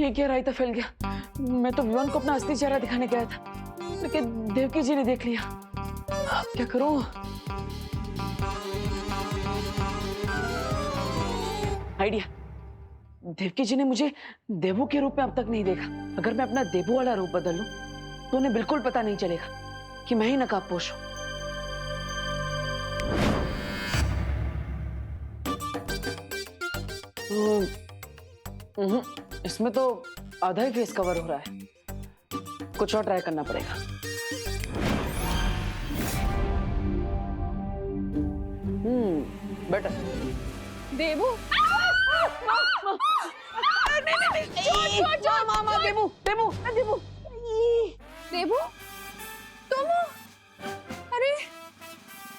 ये क्या रायता फैल गया। मैं तो विवान को अपना असली चेहरा दिखाने गया था, लेकिन देवकी जी ने देख लिया। अब क्या करूं? आइडिया। देवकी जी ने मुझे देवू के रूप में अब तक नहीं देखा। अगर मैं अपना देवू वाला रूप बदल लूं तो उन्हें बिल्कुल पता नहीं चलेगा कि मैं ही नकाबपोश हूं। इसमें तो आधा ही फेस कवर हो रहा है। कुछ और ट्राई करना पड़ेगा। बेटर। देवू, मामा, देवू, देवू, देवू, देवू, तुम? अरे,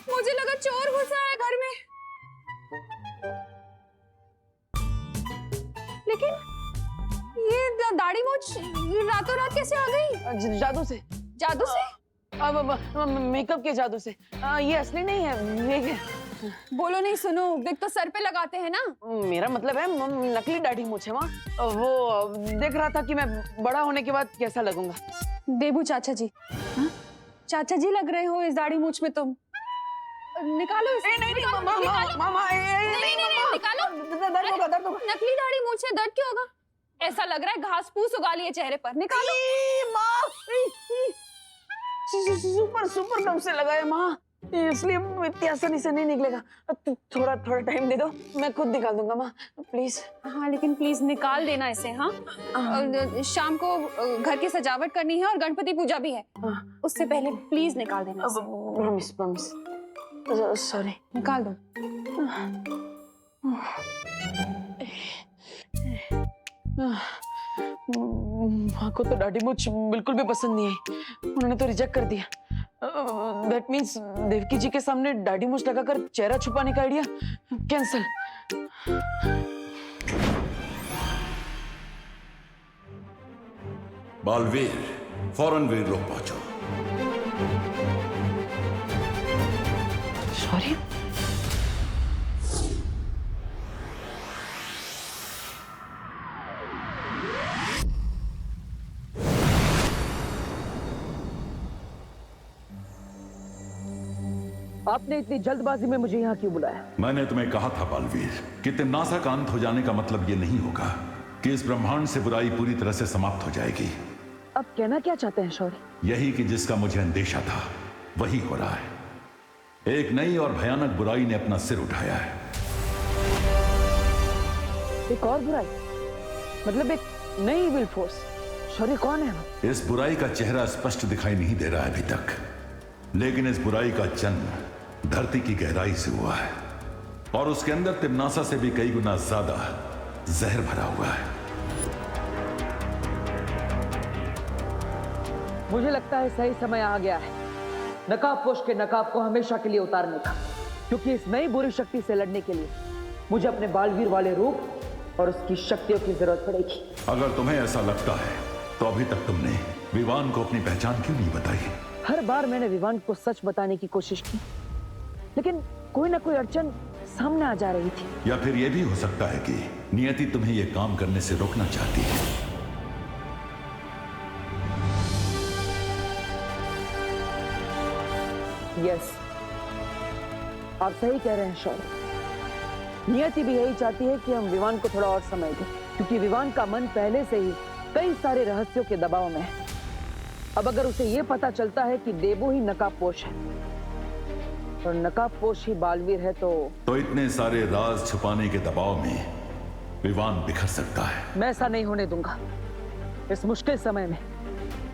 मुझे लगा चोर घुसा है घर में। लेकिन ये दाढ़ी मूंछ रातों रात कैसे आ गई? जादू से। जादू से? अब मेकअप के जादू से। ये असली नहीं है। बोलो नहीं, सुनो। देख तो सर पे लगाते हैं ना। मेरा मतलब है नकली दाढ़ी मूंछ है। वहाँ वो देख रहा था कि मैं बड़ा होने के बाद कैसा लगूंगा। देवू चाचा जी। हा? चाचा जी लग रहे हो इस दाढ़ी मूंछ में तुम। निकालो इसे। नहीं, निकालो, मामा, निकालो। दर्द होगा। नकली दाढ़ी मूंछ है, दर्द क्यों होगा? ऐसा लग रहा है घास फूस उगा लिए चेहरे पर। निकालो। सुपर कम से लगाया माँ, इसलिए इतनी आसानी से नहीं निकलेगा। थोड़ा टाइम दे दो, मैं खुद निकाल दूंगा माँ, प्लीज। हाँ, लेकिन प्लीज निकाल देना इसे। हाँ, शाम को घर की सजावट करनी है और गणपति पूजा भी है। उससे पहले प्लीज निकाल देना इसे। प्रॉमिस। सॉरी। निकाल दो। माँ को तो दाढ़ी मूंछ बिल्कुल भी पसंद नहीं आई। उन्होंने तो रिजेक्ट कर दिया। दैट मीन्स देवकी जी के सामने दाढ़ी मूंछ लगाकर चेहरा छुपाने का आइडिया कैंसल। बालवीर, फौरन वीर लोग पहुंचो। सॉरी। आपने इतनी जल्दबाजी में मुझे यहाँ क्यों बुलाया? मैंने तुम्हें कहा था बालवीर कि तिम्नासा का अंत हो जाने का मतलब ये नहीं होगा कि इस ब्रह्मांड से बुराई पूरी तरह से समाप्त हो जाएगी। अब कहना क्या चाहते हैं शौर्य? यही कि जिसका मुझे अंदेशा था वही हो रहा है। एक नई और भयानक बुराई ने अपना सिर उठाया है। एक और बुराई? मतलब एक नई विल फोर्स? शौर्य, कौन है वो? इस बुराई का चेहरा स्पष्ट दिखाई नहीं दे रहा है अभी तक, लेकिन इस बुराई का जन्म धरती की गहराई से हुआ है और उसके अंदर तिम्नासा से भी कई गुना ज्यादा जहर भरा हुआ है। मुझे लगता है सही समय आ गया है नकाबपोश के नकाब को हमेशा के लिए उतारने का, क्योंकि इस नई बुरी शक्ति से लड़ने के लिए मुझे अपने बालवीर वाले रूप और उसकी शक्तियों की जरूरत पड़ेगी। अगर तुम्हें ऐसा लगता है तो अभी तक तुमने विवान को अपनी पहचान क्यों नहीं बताई? हर बार मैंने विवान को सच बताने की कोशिश की, लेकिन कोई ना कोई अड़चन सामने आ जा रही थी। या फिर यह भी हो सकता है कि नियति तुम्हें यह काम करने से रोकना चाहती है। यस, आप सही कह रहे हैं शौर्य। नियति भी यही चाहती है कि हम विवान को थोड़ा और समय दें, क्योंकि विवान का मन पहले से ही कई सारे रहस्यों के दबाव में है। अब अगर उसे यह पता चलता है कि देवू ही नकाबपोश है और नकाबपोश ही बालवीर है तो इतने सारे राज छुपाने के दबाव में विवान बिखर सकता है। मैं ऐसा नहीं होने दूंगा। इस मुश्किल समय में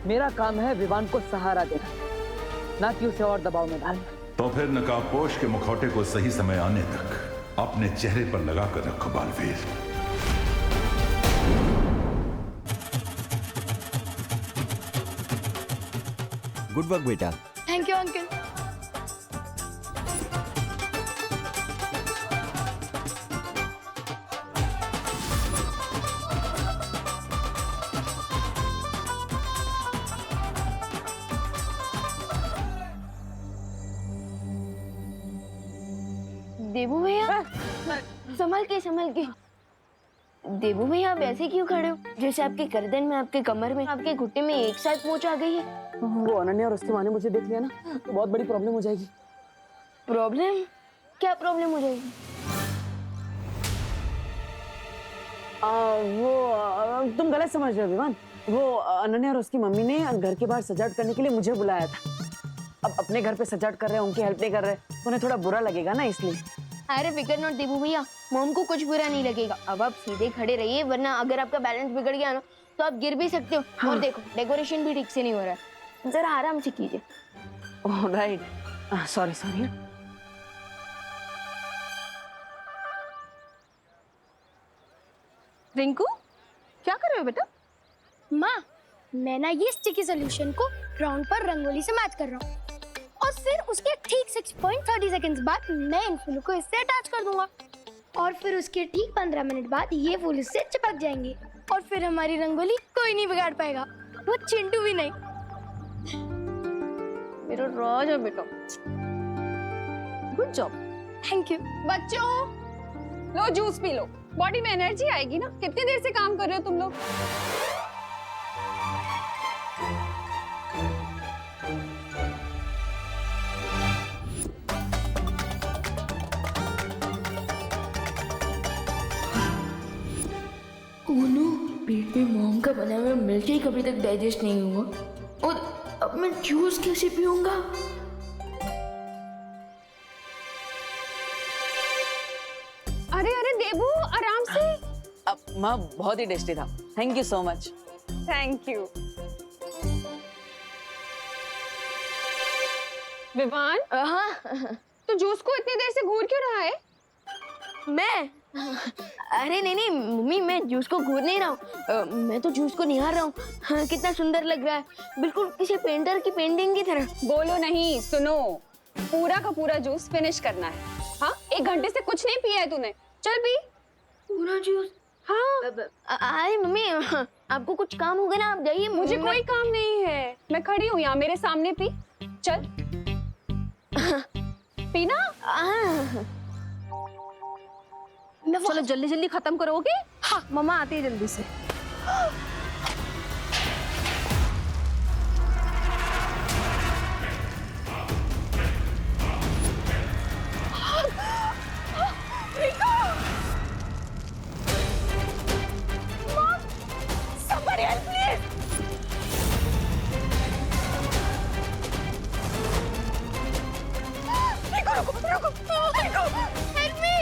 मेरा काम है विवान को सहारा देना, ना कि उसे और दबाव में डालना। तो फिर नकाबपोश के मुखौटे को सही समय आने तक अपने चेहरे पर लगाकर रखो बालवीर। गुड वर्क बेटा। Thank you uncle. देवू भैया, संभल के। देबू भैया आप ऐसे क्यों खड़े हो, जैसे आपके गर्दन में, आपके कमर में, आपके घुटने में एक साथ मोच आ गई है? वो अनन्या और उसकी माँ ने मुझे देख लिया ना तो बहुत बड़ी प्रॉब्लम हो जाएगी। प्रॉब्लम? क्या प्रॉब्लम हो जाएगी? तुम गलत समझ रहे हो विवान। वो अनन्या और उसकी मम्मी ने घर के बाहर सजावट करने के लिए मुझे बुलाया था। अब अपने घर पे सजावट कर रहे हैं, उनकी हेल्प नहीं कर रहे, तो उन्हें थोड़ा बुरा लगेगा ना, इसलिए। अरे फिकर नॉट देबू भैया, मॉम को कुछ बुरा नहीं लगेगा। अब आप सीधे खड़े रहिए, वरना अगर आपका बैलेंस बिगड़ गया ना तो आप गिर भी सकते हो। हाँ। और देखो डेकोरेशन भी ठीक से नहीं हो रहा है, जरा आराम से कीजिए। Oh right, sorry sorry. Rinku क्या कर रहे हो बेटा? माँ, मैं ना ये स्टिकी सॉल्यूशन को ग्राउंड पर रंगोली से मैच कर रहा हूँ और फिर उसके ठीक 6.30 सेकंड्स बाद मैं इन फूलों को इससे अटैच कर दूंगा और फिर उसके ठीक 15 मिनट बाद ये फूल इससे चिपक जाएंगे और फिर हमारी रंगोली कोई नहीं बिगाड़ पाएगा, वो चिंटू भी नहीं। मेरा राजा बेटा, गुड जॉब। Thank you. बच्चों लो जूस पी लो, बॉडी में एनर्जी आएगी ना। कितनी देर से काम कर रहे हो तुम लोग? ओनो, पेट में मॉम का बना हुआ मिल्क शेक अभी तक डाइजेस्ट नहीं हुआ और अब मैं जूस कैसे पीऊंगा? अरे अरे देबू आराम से। अब माँ बहुत ही टेस्टी था, thank you so much. Thank you. Vivaan, हाँ तो जूस को इतनी देर से घूर क्यों रहा है? मैं, अरे नहीं नहीं मम्मी, मैं जूस को घूर नहीं रहा हूँ, मैं तो जूस को निहार रहा हूँ। हाँ, कितना सुंदर लग रहा है, बिल्कुल किसी पेंटर की पेंटिंग की तरह। बोलो नहीं, सुनो। पूरा का पूरा जूस फिनिश करना है। हाँ, 1 घंटे से कुछ नहीं पिया है तूने। चल पी पूरा जूस। हाँ। अरे मम्मी, आपको कुछ काम होगा ना, आप जाइए। मुझे कोई काम नहीं है, मैं खड़ी हूँ यहाँ, मेरे सामने पी। चल पीना। चलो जल्दी जल्दी खत्म करोगे? हाँ, मम्मा आती है जल्दी से। Somebody help please! रुको, help me!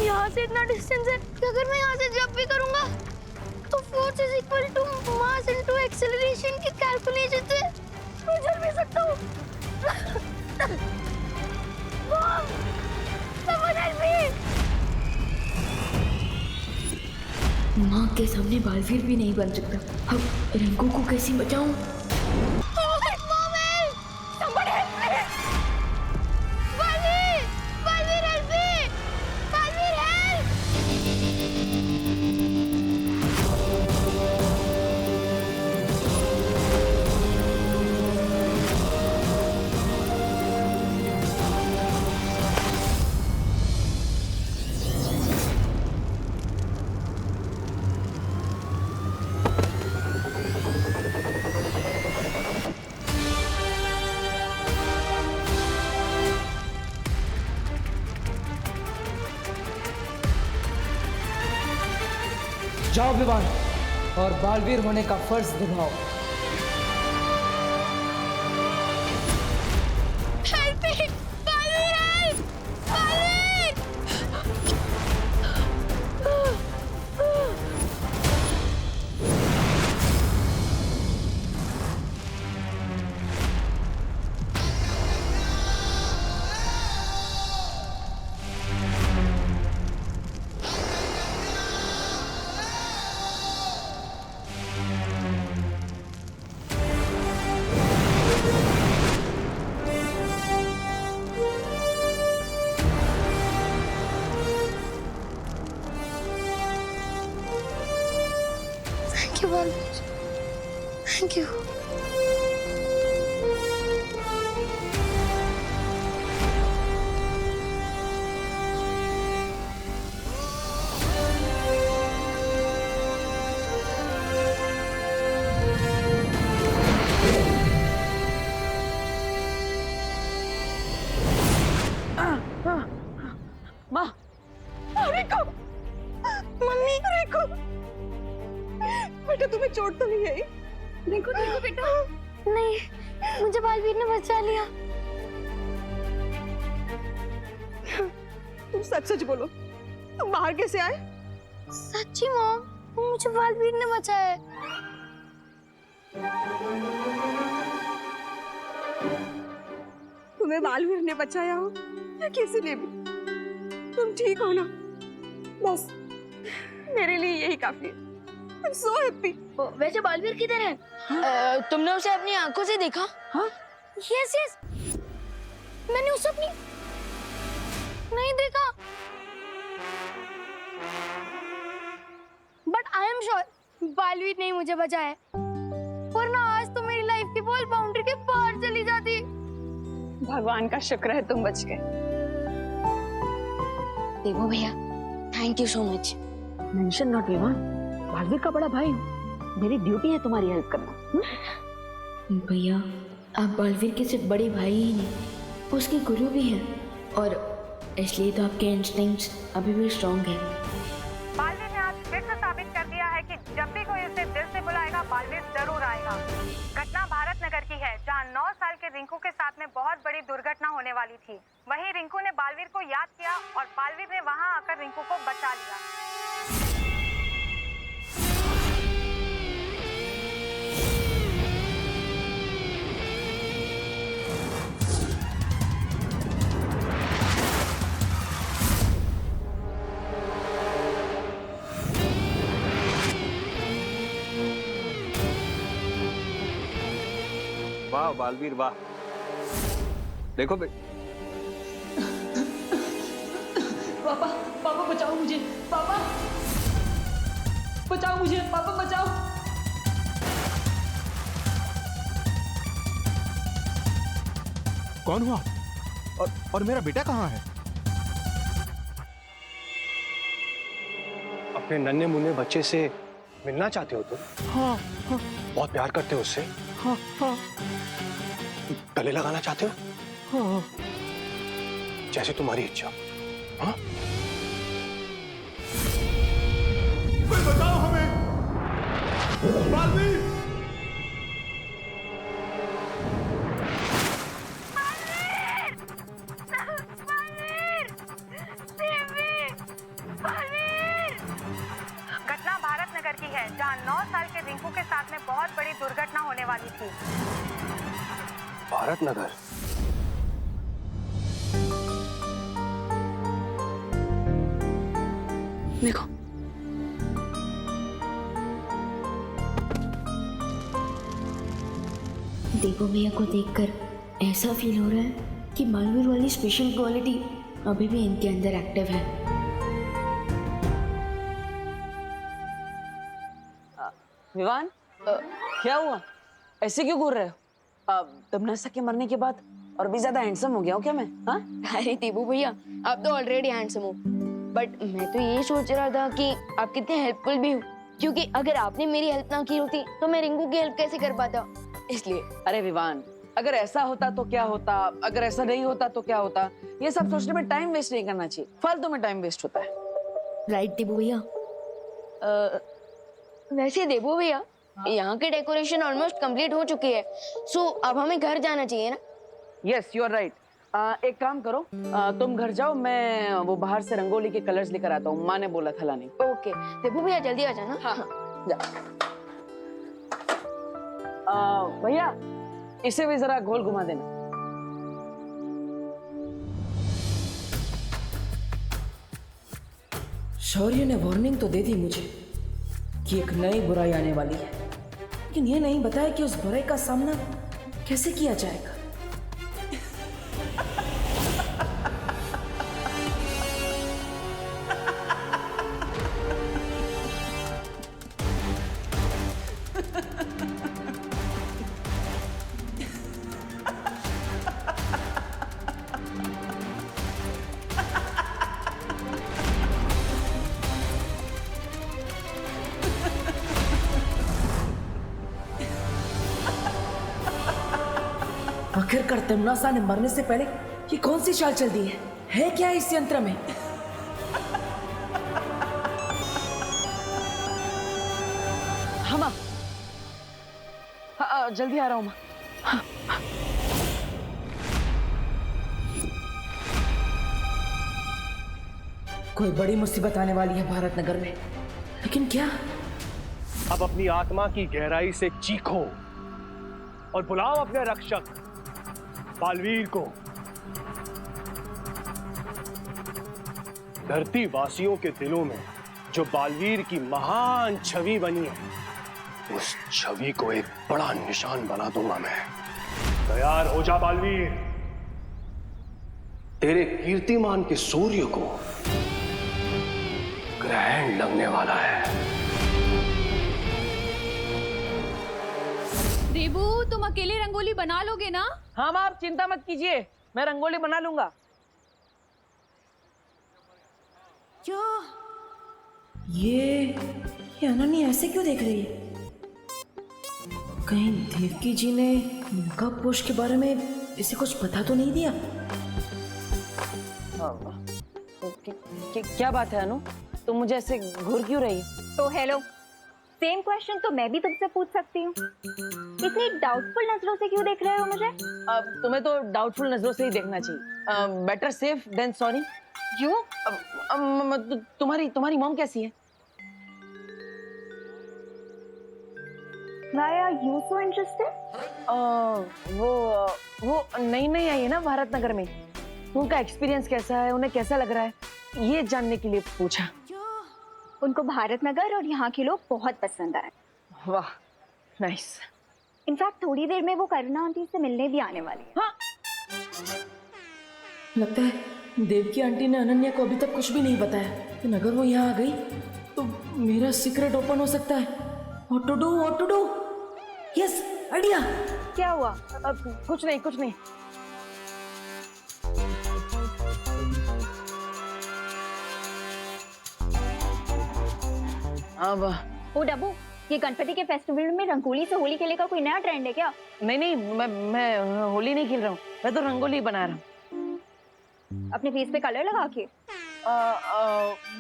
यहाँ से इतना डिस्टेंस है कि अगर मैं यहाँ से जंप भी करूँगा तो force is equal to mass into acceleration की कैलकुलेशन से मैं चल भी सकता हूँ। Mom! Someone help me! माँ के सामने बालवीर भी नहीं बन सकता, अब रिंकू को कैसे बचाऊं? Mom, help! Somebody help me! Balveer! Balveer, help me! Balveer, help! जाओ विवान और बालवीर होने का फर्ज निभाओ। Help me! Balveer, help! Balveer! Thank you, Balveer. Thank you. माँ रिको, मम्मी, रिको, बेटा तुम्हें चोट तो नहीं आई? देखो देखो बेटा, नहीं, मुझे बालवीर ने बचा लिया। तुम सच सच बोलो, तुम बाहर कैसे आए? सच्ची मॉम, मुझे बालवीर ने बचाया है। तुम्हें बालवीर ने बचाया हो या किसी ने भी, तुम ठीक हो ना? बस मेरे लिए यही काफी है। I'm so happy. वैसे बालवीर किधर है? तुमने उसे अपनी आंखों से देखा? हाँ यस यस, मैंने उसे अपनी नहीं देखा, but I am sure Baalveer ने मुझे बचाया, वरना आज तो मेरी लाइफ की बॉल बाउंड्री के बाहर चली जाती। भगवान का शुक्र है तुम बच गए। देखो भैया, thank you so much. Mention not Vivaan, Baalveer का बड़ा भाई हूँ, मेरी ड्यूटी है तुम्हारी हेल्प करना। भैया, आप बालवीर के सिर्फ बड़े भाई ही नहीं, उसके गुरु भी हैं, और इसलिए तो आपके इंस्टिंक्ट्स अभी भी स्ट्रॉन्ग हैं। बालवीर ने आज फिर से साबित कर दिया है कि जब भी कोई उसे दिल से बुलाएगा, बालवीर जरूर आएगा। घटना भारत नगर की है, जहां 9 साल के रिंकू के साथ में बहुत बड़ी दुर्घटना होने वाली थी। वहीं रिंकू ने बालवीर को याद किया और बालवीर ने वहां आकर रिंकू को बचा लिया। वाह बालवीर वाह। देखो पापा, पापा बचाओ मुझे, पापा बचाओ मुझे, पापा बचाओ। कौन हुआ? और मेरा बेटा कहाँ है? अपने नन्हे मुन्ने बच्चे से मिलना चाहते हो तुम? हाँ हाँ बहुत प्यार करते हो उससे? हाँ हाँ गले लगाना चाहते हो? हाँ। जैसे तुम्हारी इच्छा। हाँ? कोई बताओ हमें, बालवीर! घटना भारत नगर की है, जहां 9 साल के रिंकू के साथ में बहुत बड़ी दुर्घटना होने वाली थी। भारत नगर? देखो, देवो भैया को देखकर ऐसा फील हो रहा है कि बालवीर वाली स्पेशल क्वालिटी अभी भी इनके अंदर एक्टिव है। विवान, क्या हुआ? ऐसे क्यों घूर रहे हो? तमन्ना के मरने के बाद और भी ज्यादा हैंडसम हो गया हूँ क्या मैं? हाँ? अरे देवो भैया, आप तो ऑलरेडी हैंडसम हो, बट मैं तो ये सोच रहा था कि आप कितने हेल्पफुल भी हो, क्योंकि अगर आपने मेरी हेल्प ना की होती तो मैं रिंकू की हेल्प कैसे कर पाता, इसलिए। अरे विवान, अगर ऐसा होता तो क्या होता, अगर ऐसा नहीं होता तो क्या होता, ये सब सोचने में टाइम वेस्ट नहीं करना चाहिए, फालतू में टाइम वेस्ट होता है। राइट देवो भैया। वैसे देवो भैया, यहाँ की डेकोरेशन ऑलमोस्ट कंप्लीट हो चुकी है, सो अब हमें घर जाना चाहिए ना? Yes, you are right. एक काम करो, तुम घर जाओ, मैं वो बाहर से रंगोली के कलर्स लेकर आता हूँ, माँ ने बोला था लाने। ओके देवो भैया, जल्दी आ जाना। हाँ, जा। भैया, इसे भी जरा गोल घुमा देना। शौर्य ने वार्निंग तो दे दी मुझे कि एक नई बुराई आने वाली है, लेकिन ये नहीं बताया कि उस बुराई का सामना कैसे किया जाएगा। आखिरकार तमन्ना ने मरने से पहले ये कौन सी चाल चल दी है क्या इस यंत्र में? हाँ माँ, जल्दी आ रहा हूँ माँ। कोई बड़ी मुसीबत आने वाली है भारत नगर में, लेकिन क्या? अब अपनी आत्मा की गहराई से चीखो और बुलाओ अपने रक्षक बालवीर को। धरती वासियों के दिलों में जो बालवीर की महान छवि बनी है, उस छवि को एक बड़ा निशान बना दूंगा मैं। तैयार हो जा बालवीर, तेरे कीर्तिमान के सूर्य को ग्रहण लगने वाला है। देबू, तुम अकेले रंगोली बना लोगे ना? हाँ माँ, आप चिंता मत कीजिए, मैं रंगोली बना लूंगा। ये अनन्या ऐसे क्यों देख रही है? कहीं देवकी जी ने मेकअप पोश के बारे में इसे कुछ पता तो नहीं दिया? क्या बात है अनु, तुम मुझे ऐसे घूर क्यों रही है? तो हेलो, सेम क्वेश्चन तो मैं भी तुमसे पूछ सकती हूँ। इतनी डाउटफुल नजरों से क्यों देख रहे हो मुझे? तुम्हें तो डाउटफुल नजरों से ही देखना चाहिए। Better safe than sorry. क्यों? तुम्हारी मॉम कैसी है? Why are you so interested? वो नई आई है ना भारत नगर में, उनका एक्सपीरियंस कैसा है, उन्हें कैसा लग रहा है, ये जानने के लिए पूछा। उनको भारत नगर और यहाँ के लोग बहुत पसंद आए। वाह, नाइस। इनफैक्ट थोड़ी देर में वो करुणा आंटी से मिलने भी आने वाली है। हाँ? लगता है देवकी आंटी ने अनन्या को अभी तक कुछ भी नहीं बताया, लेकिन अगर वो यहाँ आ गई तो मेरा सीक्रेट ओपन हो सकता है। What to do? Yes, idea. क्या हुआ? कुछ नहीं। अब ओ डब्बू, ये गणपति के फेस्टिवल में रंगोली से होली खेलने का कोई नया ट्रेंड है क्या? नहीं, मैं होली नहीं खेल रहा हूँ, मैं तो रंगोली बना रहा हूँ। अपने फेस पे कलर लगा के?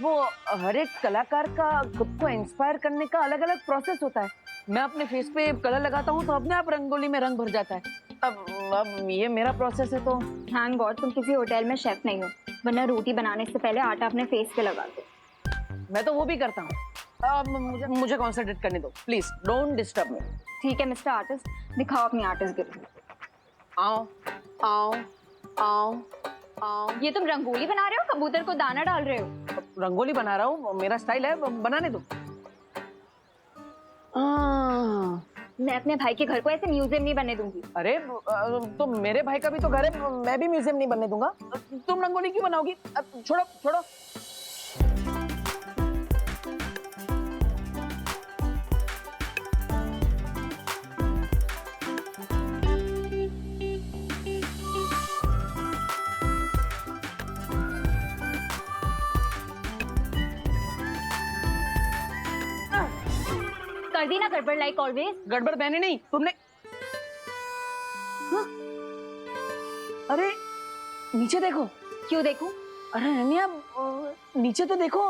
वो हर एक कलाकार का खुद को इंस्पायर करने का अलग अलग प्रोसेस होता है। मैं अपने फेस पे कलर लगाता हूँ तो अपने आप रंगोली में रंग भर जाता है। अब ये मेरा प्रोसेस है तो। थैंक गॉड तुम किसी होटल में शेफ नहीं हो, वरना रोटी बनाने से पहले आटा अपने फेस पे लगा दो। मैं तो वो भी करता हूँ। अब मुझे कॉन्सेंट्रेट करने दो प्लीज, डोंट डिस्टर्ब मी। ठीक है मिस्टर आर्टिस्ट, दिखाओ अपनी आर्टिस्ट गिरी। आओ। ये तुम रंगोली बना रहे हो, कबूतर को दाना डाल रहे हो? रंगोली बना रहा हूँ, मेरा स्टाइल है, बनाने दो। मैं अपने भाई के घर को ऐसे म्यूजियम नहीं बनने दूंगी। अरे तो मेरे भाई का भी तो घर है, मैं भी म्यूजियम नहीं बनने दूंगा। तुम रंगोली क्यों बनाओगी? छोड़ो। कर दी ना गड़बड़, लाइक ऑलवेज। गड़बड़ मैंने नहीं, तुमने। हाँ? अरे नीचे देखो। क्यों देखूं? अरे अनन्या नीचे तो देखो।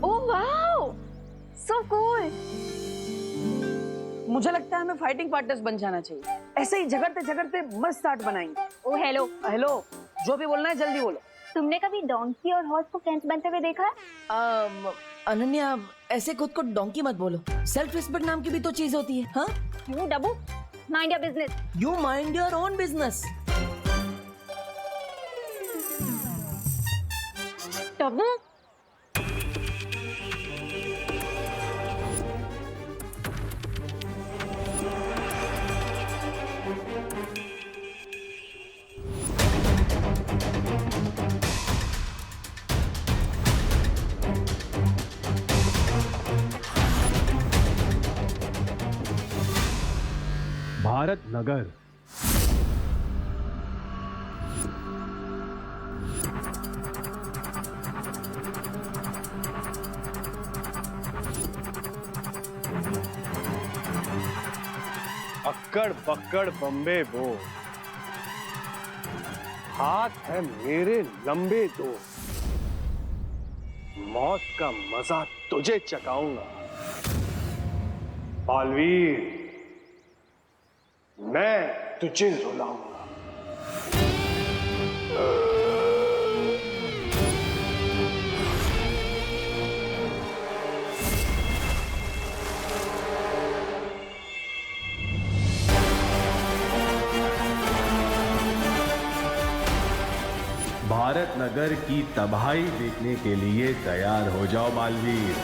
Oh wow, so cool. मुझे लगता है हमें फाइटिंग पार्टनर्स बन जाना चाहिए, ऐसे ही झगड़ते मस्त आर्ट बनाएंगे। ओह हेलो, जो भी बोलना है जल्दी बोलो। तुमने कभी डोंकी और हॉर्स को फ्रेंड्स बनते हुए देखा है? अनन्या ऐसे खुद को डोंकी मत बोलो, सेल्फ रिस्पेक्ट नाम की भी तो चीज होती है। हाँ? You Dabbu, mind your business. You mind your own business. Dabbu Bharat Nagar. अक्कड़ बक्कड़ बम्बे बो, हाथ है मेरे लंबे दो। मौत का मजा तुझे चखाऊंगा बालवीर। मैं तुझे रुलाऊंगा। भारत नगर की तबाही देखने के लिए तैयार हो जाओ बालवीर।